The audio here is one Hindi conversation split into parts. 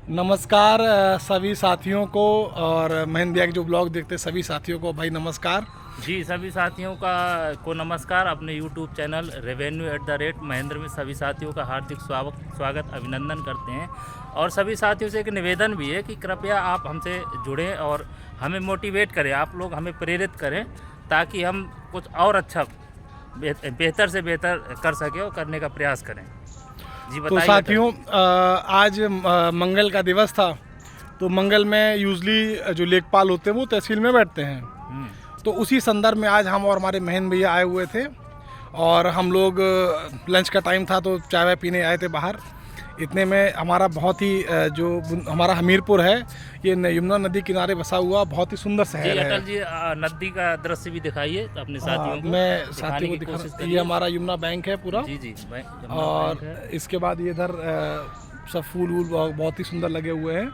नमस्कार सभी साथियों को और महेंद्र भैया के जो ब्लॉग देखते सभी साथियों को भाई नमस्कार। जी सभी साथियों को नमस्कार। अपने यूट्यूब चैनल revenue@ महेंद्र में सभी साथियों का हार्दिक स्वागत अभिनंदन करते हैं। और सभी साथियों से एक निवेदन भी है कि कृपया आप हमसे जुड़ें और हमें मोटिवेट करें, आप लोग हमें प्रेरित करें ताकि हम कुछ और अच्छा बेहतर से बेहतर कर सकें और करने का प्रयास करें। जी तो बताइए। साथियों आज मंगल का दिवस था। तो मंगल में यूजली जो लेखपाल होते हैं वो तहसील में बैठते हैं। तो उसी संदर्भ में आज हम और हमारे महेंद्र भैया आए हुए थे और हम लोग लंच का टाइम था तो चाय वाय पीने आए थे बाहर। इतने में हमारा बहुत ही जो हमारा हमीरपुर है ये यमुना नदी किनारे बसा हुआ बहुत ही सुंदर शहर है। अटल जी नदी का दृश्य भी दिखाइए अपने साथियों को। मैं साथियों को दिखा रहा हूं। ये हमारा यमुना बैंक है पूरा। जी जी और इसके बाद ये इधर सब फूल वूल बहुत ही सुंदर लगे हुए हैं।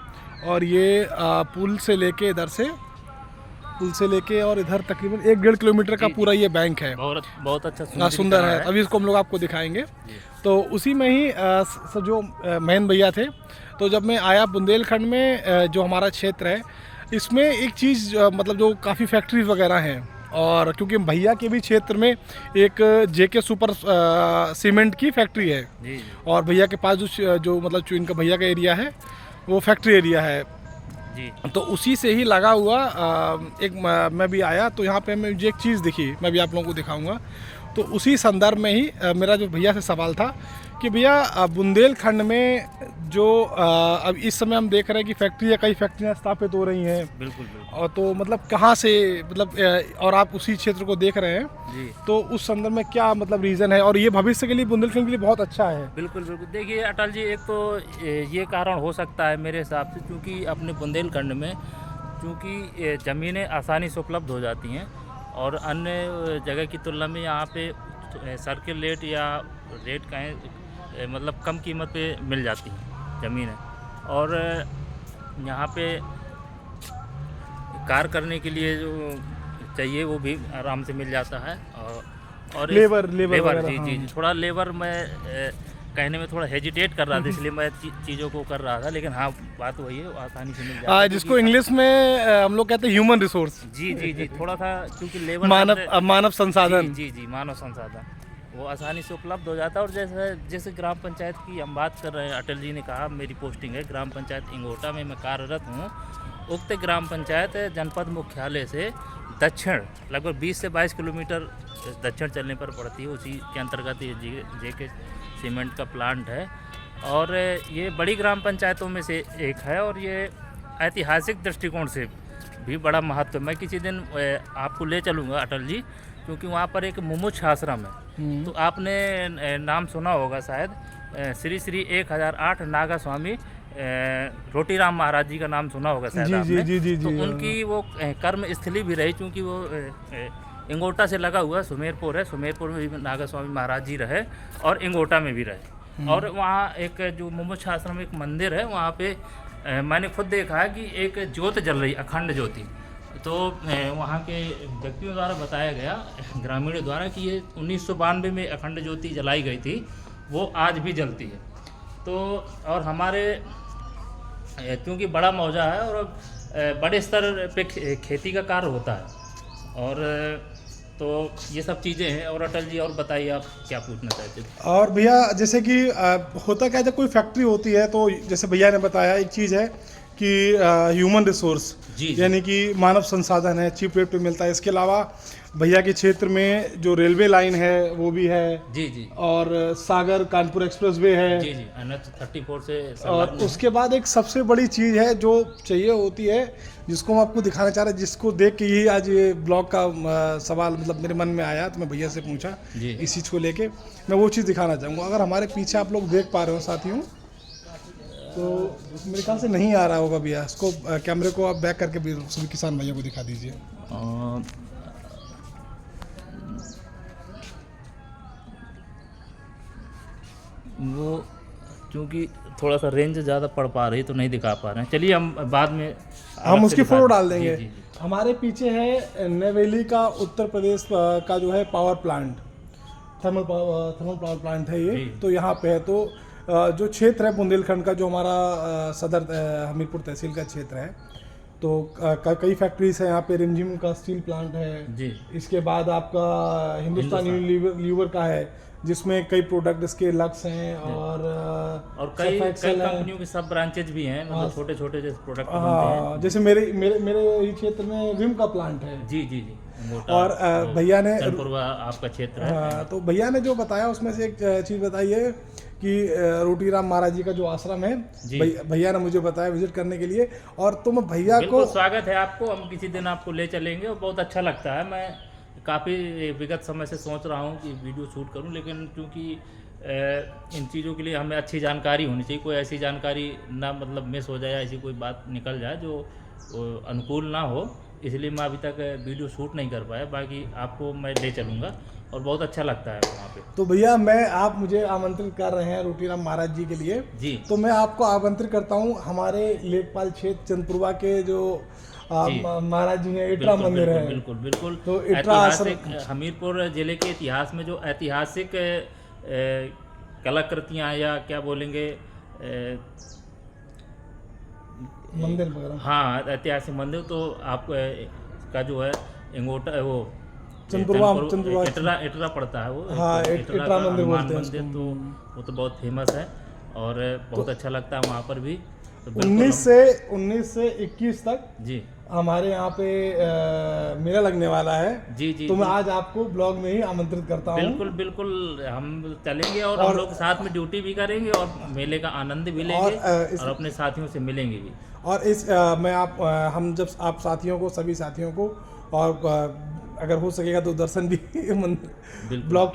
और ये पुल से लेके और इधर तकरीबन 1-1.5 किलोमीटर का पूरा ये बैंक है। बहुत अच्छा सुंदर है। अभी इसको हम लोग आपको दिखाएंगे। तो उसी में ही जो महेंद्र भैया थे तो जब मैं आया बुंदेलखंड में जो हमारा क्षेत्र है इसमें एक चीज़ मतलब जो काफ़ी फैक्ट्रीज वगैरह हैं और क्योंकि भैया के भी क्षेत्र में एक जेके सुपर सीमेंट की फैक्ट्री है। जी। और भैया के पास जो मतलब जो इनका भैया का एरिया है वो फैक्ट्री एरिया है जी। तो उसी से ही लगा हुआ मैं भी आया तो यहाँ पे मुझे एक चीज़ दिखी, मैं भी आप लोगों को दिखाऊंगा। तो उसी संदर्भ में ही मेरा जो भैया से सवाल था कि भैया बुंदेलखंड में जो अब इस समय हम देख रहे हैं कि कई फैक्ट्रियाँ स्थापित हो रही हैं। बिल्कुल। और तो मतलब कहाँ से मतलब और आप उसी क्षेत्र को देख रहे हैं जी। तो उस संदर्भ में क्या मतलब रीज़न है और ये भविष्य के लिए बुंदेलखंड के लिए बहुत अच्छा है। बिल्कुल। देखिए अटल जी, एक तो ये कारण हो सकता है मेरे हिसाब से, क्योंकि अपने बुंदेलखंड में क्योंकि ज़मीनें आसानी से उपलब्ध हो जाती हैं और अन्य जगह की तुलना में यहाँ पे सर्किल रेट या रेट कहें मतलब कम कीमत पे मिल जाती हैं ज़मीनें। और यहाँ पे कार करने के लिए जो चाहिए वो भी आराम से मिल जाता है। और लेबर जी। थोड़ा लेबर में कहने में थोड़ा हेजिटेट कर रहा था, इसलिए मैं चीज़ों को कर रहा था, लेकिन हाँ बात वही है, आसानी से मिल जाता है। जिसको इंग्लिश में हम लोग कहते हैं ह्यूमन रिसोर्स। जी थोड़ा सा क्योंकि लेबर मानव संसाधन। जी मानव संसाधन वो आसानी से उपलब्ध हो जाता है। और जैसे ग्राम पंचायत की हम बात कर रहे हैं, अटल जी ने कहा मेरी पोस्टिंग है ग्राम पंचायत इंगोटा में मैं कार्यरत हूँ। उक्त ग्राम पंचायत जनपद मुख्यालय से दक्षिण लगभग 20 से 22 किलोमीटर दक्षिण चलने पर पड़ती है। उसी के अंतर्गत ये जेके सीमेंट का प्लांट है और ये बड़ी ग्राम पंचायतों में से एक है। और ये ऐतिहासिक दृष्टिकोण से भी बड़ा महत्व है। मैं किसी दिन आपको ले चलूँगा अटल जी, क्योंकि वहाँ पर एक मुमुक्ष आश्रम है। तो आपने नाम सुना होगा शायद, श्री 1008 नागा स्वामी रोटीराम महाराज जी का नाम सुना होगा शायद आपने। जी। तो उनकी वो कर्म स्थली भी रही, क्योंकि वो इंगोटा से लगा हुआ सुमेरपुर है। सुमेरपुर में भी नागा स्वामी महाराज जी रहे और इंगोटा में भी रहे। और वहाँ एक जो मुमुक्ष आश्रम एक मंदिर है, वहाँ पे मैंने खुद देखा है कि एक ज्योत जल रही, अखंड ज्योति। तो वहाँ के व्यक्तियों द्वारा बताया गया, ग्रामीणों द्वारा, कि ये 1992 में अखंड ज्योति जलाई गई थी, वो आज भी जलती है। तो और हमारे क्योंकि बड़ा मौजा है और बड़े स्तर पे खेती का कार्य होता है और तो ये सब चीज़ें हैं। और अटल जी और बताइए आप क्या पूछना चाहते थे। और भैया जैसे कि होता क्या है जब कोई फैक्ट्री होती है तो जैसे भैया ने बताया एक चीज़ है कि ह्यूमन रिसोर्स यानी कि मानव संसाधन है, चीप रेट पे मिलता है। इसके अलावा भैया के क्षेत्र में जो रेलवे लाइन है वो भी है। जी। और सागर कानपुर एक्सप्रेसवे है। जी NH 34 से। और उसके बाद एक सबसे बड़ी चीज़ है जो चाहिए होती है, जिसको हम आपको दिखाना चाह रहे हैं, जिसको देख के ही आज ये ब्लॉग का सवाल मतलब मेरे मन में आया तो मैं भैया से पूछा इस चीज़ को लेके। मैं वो चीज़ दिखाना चाहूँगा। अगर हमारे पीछे आप लोग देख पा रहे हो साथियों तो मेरे ख्याल से नहीं आ रहा होगा भैया, इसको कैमरे को आप बैक करके भी सभी किसान भाइयों को दिखा दीजिए। वो क्योंकि थोड़ा सा रेंज ज़्यादा पड़ पा रही तो नहीं दिखा पा रहे हैं। चलिए हम बाद में हम उसकी फोटो डाल देंगे। जी। हमारे पीछे है नेवेली का उत्तर प्रदेश का जो है power plant, thermal power plant है ये। तो यहाँ पे है तो जो क्षेत्र है बुंदेलखंड का, जो हमारा सदर हमीरपुर तहसील का क्षेत्र है, तो कई फैक्ट्रीज है यहाँ पे। रिमझिम का स्टील प्लांट है जी। इसके बाद आपका हिंदुस्तान यूनिलीवर का है, जिसमें कई प्रोडक्ट इसके लक्स हैं और कई Surfexcel है। कंपनियों के सब ब्रांचेज भी हैं, मतलब छोटे छोटे जैसे प्रोडक्ट बनते हाँ, हैं। जैसे मेरे मेरे मेरे ही क्षेत्र में विम का प्लांट है। जी जी जी। अंगोटा, और भैया ने चंदपुरवा आपका क्षेत्र है। हाँ, तो भैया ने जो बताया उसमें से एक चीज़ बताई है कि रोटीराम महाराज जी का जो आश्रम है, जी। भैया ने मुझे बताया विजिट करने के लिए। और तुम भैया को बिल्कुल स्वागत है आपको, हम किसी दिन आपको ले चलेंगे और बहुत अच्छा लगता है। मैं काफ़ी विगत समय से सोच रहा हूँ कि वीडियो शूट करूँ, लेकिन क्योंकि इन चीज़ों के लिए हमें अच्छी जानकारी होनी चाहिए। कोई ऐसी जानकारी ना मतलब मिस हो जाए, ऐसी कोई बात निकल जाए जो अनुकूल ना हो, इसलिए मैं अभी तक वीडियो शूट नहीं कर पाया। बाकी आपको मैं ले चलूँगा और बहुत अच्छा लगता है वहाँ पे। तो भैया आप मुझे आमंत्रित कर रहे हैं रोटीराम महाराज जी के लिए, जी। तो मैं आपको आमंत्रित करता हूँ हमारे लेखपाल क्षेत्र चंदपुरवा के जो महाराज जी हैं, इटरा मंदिर है। बिल्कुल बिल्कुल। तो इटरा ऐतिहासिक हमीरपुर जिले के इतिहास में जो ऐतिहासिक कलाकृतियाँ या क्या बोलेंगे, मंदिर वगैरह, हाँ ऐतिहासिक मंदिर, तो आप का जो है इंगोटा वो चंदपुरवा इटरा पड़ता है वो। हाँ, तो इटरा का मंदिर हनुमान बोलते हैं मंदिर, उसको। तो वो तो बहुत फेमस है और बहुत अच्छा लगता है वहाँ पर भी। तो 19 से 21 तक जी हमारे यहाँ पे मेला लगने वाला है। जी जी। तो मैं आज आपको ब्लॉग में ही आमंत्रित करता हूँ। बिल्कुल बिल्कुल, हम चलेंगे और हम लोग साथ में ड्यूटी भी करेंगे और मेले का आनंद भी लेंगे और अपने साथियों से मिलेंगे भी। और हम जब आप साथियों को, सभी साथियों को, और अगर हो सकेगा तो दर्शन भी ब्लॉग